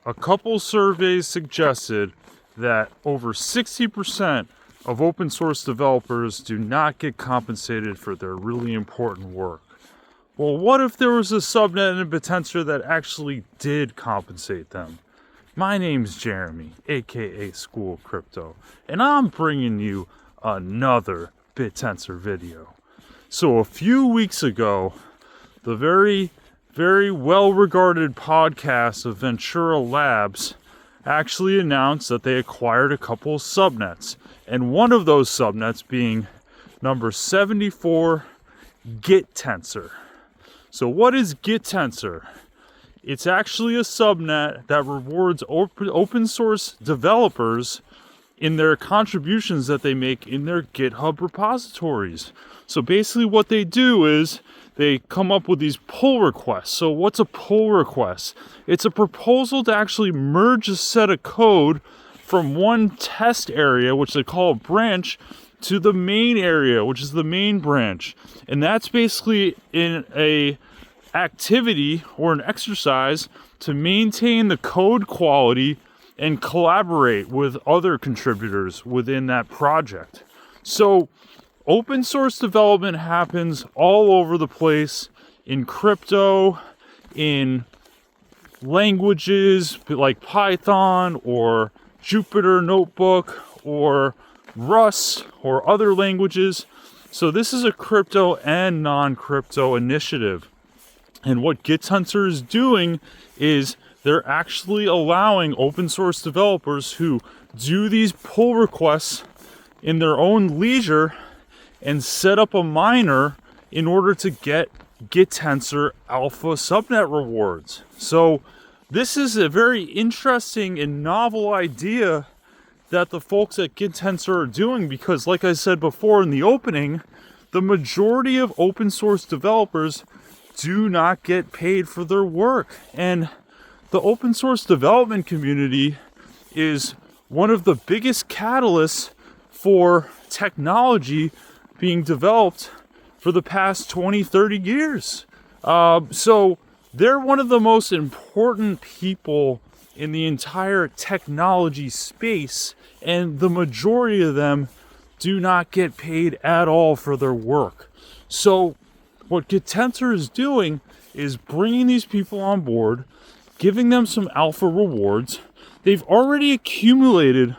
a couple surveys suggested that over 60% of open source developers do not get compensated for their really important work. Well, what if there was a subnet in Bittensor that actually did compensate them? My name's Jeremy, aka School of Crypto, and I'm bringing you another Bittensor video. So a few weeks ago, the very well-regarded podcast of Ventura Labs actually announced that they acquired a couple of subnets, and one of those subnets being number 74, Gittensor. So what is Gittensor? It's actually a subnet that rewards open source developers in their contributions that they make in their GitHub repositories. So basically what they do is they come up with these pull requests. So what's a pull request? It's a proposal to actually merge a set of code from one test area, which they call a branch, to the main area, which is the main branch. And that's basically in a activity or an exercise to maintain the code quality and collaborate with other contributors within that project. So open source development happens all over the place in crypto, in languages like Python or Jupyter Notebook or Rust or other languages. So this is a crypto and non-crypto initiative. And what Gittensor is doing is they're actually allowing open source developers who do these pull requests in their own leisure and set up a miner in order to get Gittensor alpha subnet rewards. So this is a very interesting and novel idea that the folks at Gittensor are doing, because like I said before in the opening, the majority of open source developers do not get paid for their work. And the open source development community is one of the biggest catalysts for technology being developed for the past 20-30 years. So they're one of the most important people in the entire technology space, and the majority of them do not get paid at all for their work. So what Gittensor is doing is bringing these people on board, giving them some alpha rewards. They've already accumulated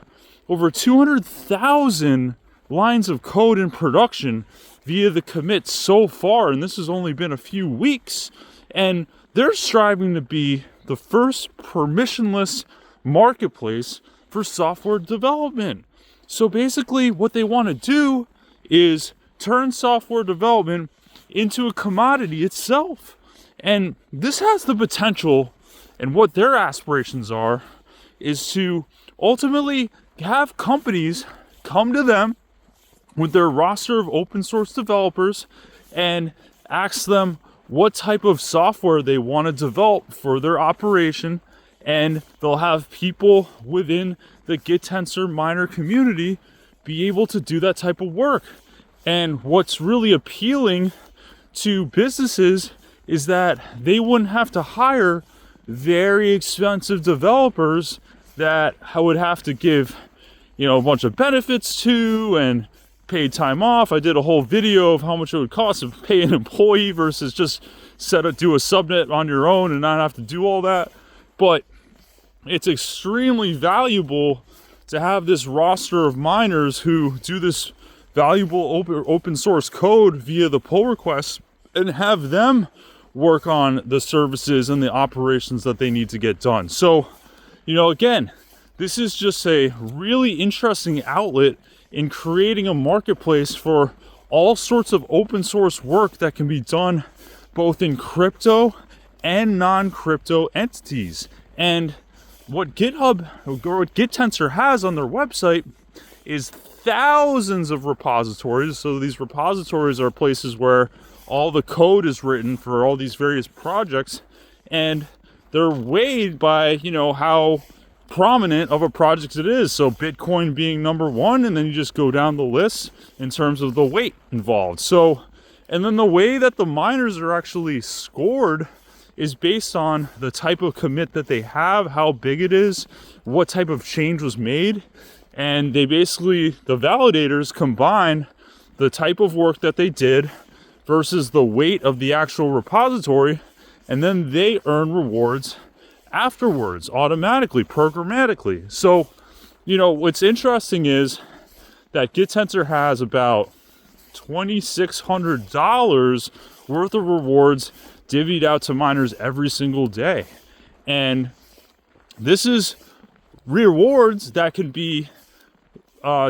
over 200,000 lines of code in production via the commit so far, and this has only been a few weeks. And they're striving to be the first permissionless marketplace for software development. So basically what they want to do is turn software development into a commodity itself. And this has the potential, and what their aspirations are, is to ultimately have companies come to them with their roster of open source developers and ask them what type of software they want to develop for their operation, and they'll have people within the Gittensor miner community be able to do that type of work. And what's really appealing to businesses is that they wouldn't have to hire very expensive developers that would have to give, a bunch of benefits to and paid time off. I did a whole video of how much it would cost to pay an employee versus just do a subnet on your own and not have to do all that. But it's extremely valuable to have this roster of miners who do this valuable open source code via the pull requests and have them work on the services and the operations that they need to get done. So, again, this is just a really interesting outlet in creating a marketplace for all sorts of open source work that can be done both in crypto and non-crypto entities. And what Gittensor has on their website is thousands of repositories. So these repositories are places where all the code is written for all these various projects, and they're weighed by, how prominent of a project it is. So Bitcoin being number one, and then you just go down the list in terms of the weight involved. So, and then the way that the miners are actually scored is based on the type of commit that they have, how big it is, what type of change was made. And they basically, the validators combine the type of work that they did versus the weight of the actual repository, and then they earn rewards afterwards, automatically, programmatically. So, you know, what's interesting is that Gittensor has about $2,600 worth of rewards divvied out to miners every single day. And this is rewards that can be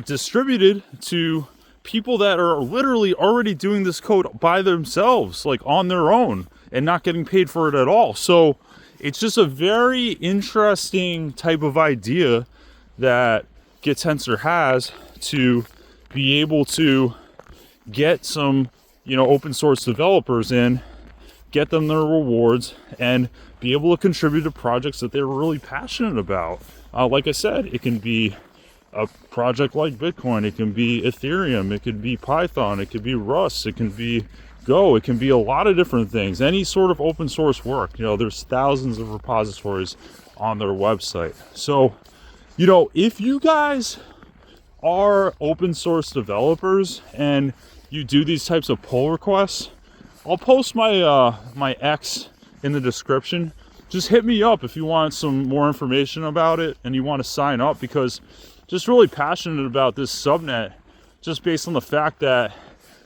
distributed to people that are literally already doing this code by themselves, like on their own, and not getting paid for it at all. So it's just a very interesting type of idea that Gittensor has to be able to get some, you know, open source developers in, get them their rewards, and be able to contribute to projects that they're really passionate about. Like I said, it can be a project like Bitcoin, it can be Ethereum, it could be Python, it could be Rust, it can be Go, it can be a lot of different things. Any sort of open source work. You know, there's thousands of repositories on their website. So, you know, if you guys are open source developers and you do these types of pull requests, I'll post my my X in the description. Just hit me up if you want some more information about it and you want to sign up, because just really passionate about this subnet, just based on the fact that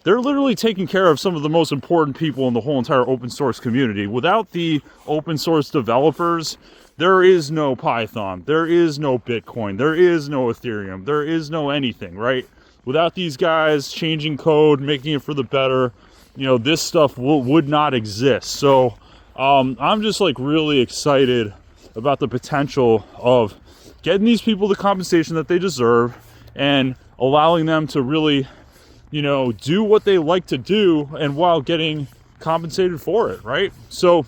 they're literally taking care of some of the most important people in the whole entire open source community. Without the open source developers, there is no Python, there is no Bitcoin, there is no Ethereum, there is no anything, right? Without these guys changing code, making it for the better, you know, this stuff would not exist. So I'm just like really excited about the potential of getting these people the compensation that they deserve and allowing them to really, you know, do what they like to do, and while getting compensated for it, right? So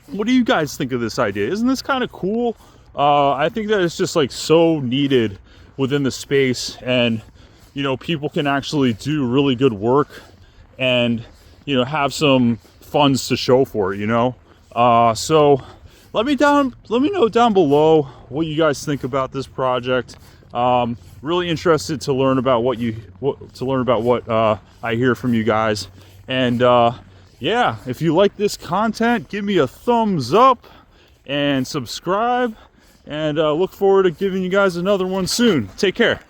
what do you guys think of this idea? Isn't this kind of cool? I think that it's just like so needed within the space, and, you know, people can actually do really good work and, you know, have some funds to show for it, you know? So let me know down below what you guys think about this project. Really interested to learn about what I hear from you guys. And yeah, if you like this content, give me a thumbs up and subscribe, and look forward to giving you guys another one soon. Take care.